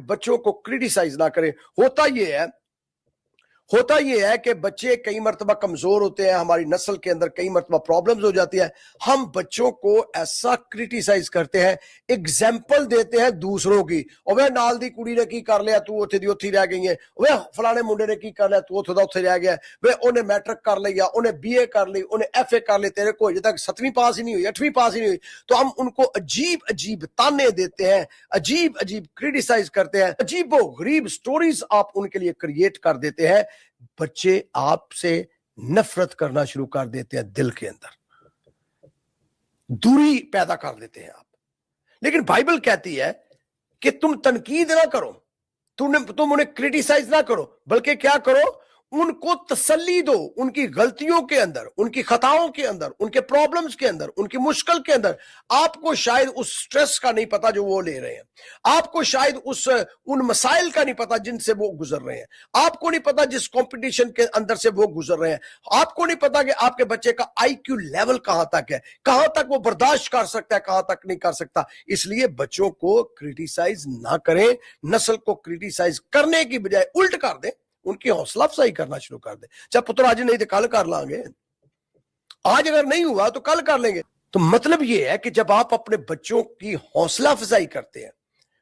बच्चों को क्रिटिसाइज ना करें। होता ये है कि बच्चे कई मरतबा कमजोर होते हैं, हमारी नस्ल के अंदर कई मरतबा प्रॉब्लम्स हो जाती है। हम बच्चों को ऐसा क्रिटिसाइज करते हैं, एग्जाम्पल देते हैं दूसरों की, और वह नाल दी कुड़ी ने की कर लिया, तू उत्थे दी उत्थे रह गई है, वह फलाने मुंडे ने की कर लिया, तू उत्थे दा उत्थे रह गया, वह उन्हें मैट्रिक कर लिया, उन्हें बीए कर ली, उन्हें एफए कर ली, तेरे को अजे तक 7वीं पास ही नहीं हुई, 8वीं पास ही नहीं हुई। तो हम उनको अजीब अजीब ताने देते हैं, अजीब अजीब क्रिटिसाइज करते हैं, अजीबो गरीब स्टोरीज आप उनके लिए क्रिएट कर देते हैं। बच्चे आपसे नफरत करना शुरू कर देते हैं, दिल के अंदर दूरी पैदा कर देते हैं आप। लेकिन बाइबल कहती है कि तुम तनकीद ना करो, तुम उन्हें क्रिटिसाइज ना करो, बल्कि क्या करो, उनको तसल्ली दो। उनकी गलतियों के अंदर, उनकी खताओं के अंदर, उनके प्रॉब्लम्स के अंदर, उनकी मुश्किल के अंदर, आपको शायद उस स्ट्रेस का नहीं पता जो वो ले रहे हैं, आपको शायद उन मसाइल का नहीं पता जिनसे वो गुजर रहे हैं, आपको नहीं पता जिस कंपटीशन के अंदर से वो गुजर रहे हैं, आपको नहीं पता कि आपके बच्चे का आईक्यू लेवल कहां तक है, कहां तक वो बर्दाश्त कर सकता है, कहां तक नहीं कर सकता। इसलिए बच्चों को क्रिटिसाइज ना करें, नस्ल को क्रिटिसाइज करने की बजाय उल्ट कर दें, उनकी हौसला अफजाई करना शुरू कर दे। चाहे पुत्र आज नहीं तो कल कर लांगे, आज अगर नहीं हुआ तो कल कर लेंगे। तो मतलब यह है कि जब आप अपने बच्चों की हौसला अफजाई करते हैं,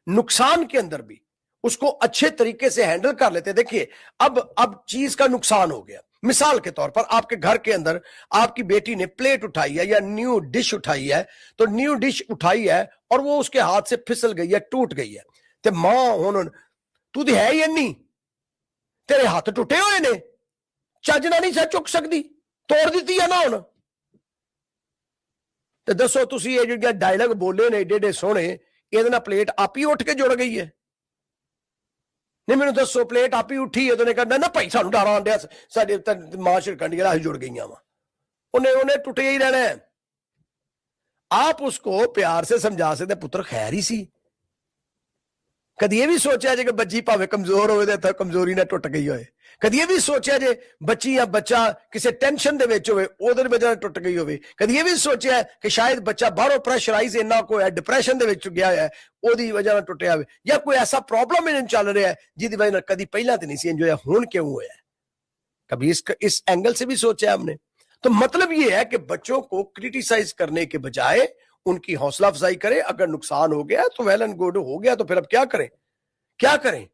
नुकसान के अंदर भी उसको अच्छे तरीके से हैंडल कर लेते हैं। देखिए अब चीज का नुकसान हो गया, मिसाल के तौर पर आपके घर के अंदर आपकी बेटी ने प्लेट उठाई है या न्यू डिश उठाई है, तो न्यू डिश उठाई है और वो उसके हाथ से फिसल गई है, टूट गई है, तो मां हुन तू तो है ही नहीं, तेरे हाथ टुटे हुए ने, चजना नहीं सा चुक सकती, तोड़ दी है ना हुन। तो दसो तुसी ये जो डायलॉग बोले ने एडे एडे सोहने, ये प्लेट आप ही उठ के जुड़ गई है? नहीं मैंने दसो, प्लेट आप ही उठी है तो उन्हें कहना ना भाई सानू डर आंदिया, साडे मां शिरकंडी असीं जुड़ गई वा, उन्हें टुटे ही रहना है। आप उसको प्यार से समझा सकते, पुत्र खैर ही सी। कदी ये भी सोचा जे कि बच्ची भावे कमजोर होवे ते कमजोरी ना टुट गई होए, कदी ये भी सोचा जे बच्ची या बच्चा किसी टेंशन दे विच होवे ओदे वजह टुट गई होवे, कदी ये भी सोचा कि शायद बच्चा बाहरों प्रेशराइज इन्ना को है, डिप्रेशन दे विच गया है, ओदी वजह नाल टुटिया होवे, या कोई ऐसा प्रॉब्लम इन्हें चल रहा है जिहदी वजह नाल कदी पहला ते नहीं सी इंज होया, हुण क्यों होया? कभी इस एंगल से भी सोचा हमने। तो मतलब ये है कि बच्चों को क्रिटिसाइज करने के बजाय उनकी हौसला अफजाई करें। अगर नुकसान हो गया तो वेल एंड गुड, हो गया तो फिर अब क्या करें?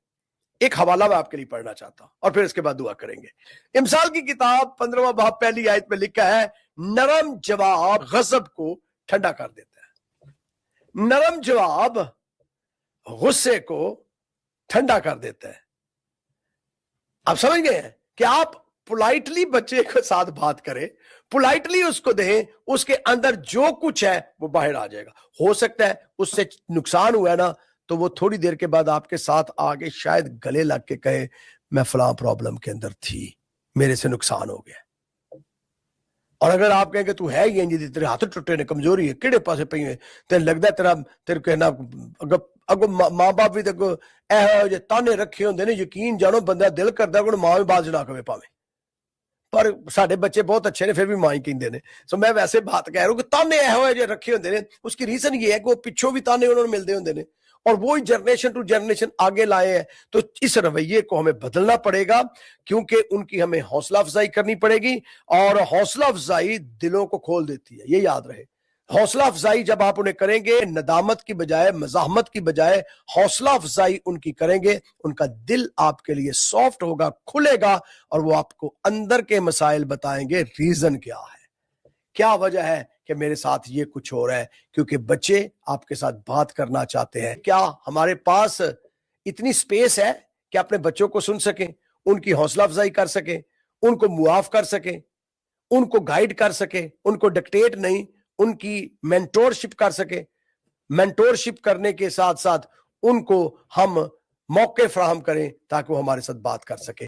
एक हवाला मैं आपके लिए पढ़ना चाहता हूं और फिर इसके बाद दुआ करेंगे। इमसाल की किताब 15वां बाब पहली आयत में लिखा है, नरम जवाब गजब को ठंडा कर देता है। नरम जवाब गुस्से को ठंडा कर देता है। आप समझ गए हैं कि आप पोलाइटली बच्चे के साथ बात करें, पोलाइटली उसको दें, उसके अंदर जो कुछ है वो बाहर आ जाएगा। हो सकता है उससे नुकसान हुआ है ना, तो वो थोड़ी देर के बाद आपके साथ आगे शायद गले लग के कहे, मैं फलां प्रॉब्लम के अंदर थी, मेरे से नुकसान हो गया। और अगर आप कहें कि तू है ही इंज, तेरे हाथ टुटे ने, कमजोरी है, किहड़े पासे पई है, तेरे लगदा तेरे कहना अगो मां बाप भी तक एहो जे ताने रखे होंदे ने, यकीन जानो बंदा दिल करदा कोई मां भी बाज ना कवे पावे, पर साडे बच्चे बहुत अच्छे ने फिर भी मां ही कहंदे ने। सो मैं वैसे बात कह रहा हूं कि ताने एहो जे रखे होंदे ने, उसकी रीजन ये है कि वो पिछों भी ताने उन्होंने मिलते होंदे ने और वो जनरेशन टू जनरेशन आगे लाए हैं। तो इस रवैये को हमें बदलना पड़ेगा, क्योंकि उनकी हमें हौसला अफजाई करनी पड़ेगी, और हौसला अफजाई दिलों को खोल देती है, ये याद रहे। हौसला अफजाई जब आप उन्हें करेंगे, नदामत की बजाय, मज़ाहमत की बजाय हौसला अफजाई उनकी करेंगे, उनका दिल आपके लिए सॉफ्ट होगा, खुलेगा, और वो आपको अंदर के मसाइल बताएंगे, रीजन क्या है, क्या वजह है कि मेरे साथ ये कुछ हो रहा है। क्योंकि बच्चे आपके साथ बात करना चाहते हैं। क्या हमारे पास इतनी स्पेस है कि अपने बच्चों को सुन सकें, उनकी हौसला अफजाई कर सकें, उनको मुआफ कर सकें, उनको गाइड कर सकें, उनको डिक्टेट नहीं, उनकी मेंटोरशिप कर सके। मेंटोरशिप करने के साथ साथ उनको हम मौके फराहम करें ताकि वो हमारे साथ बात कर सके।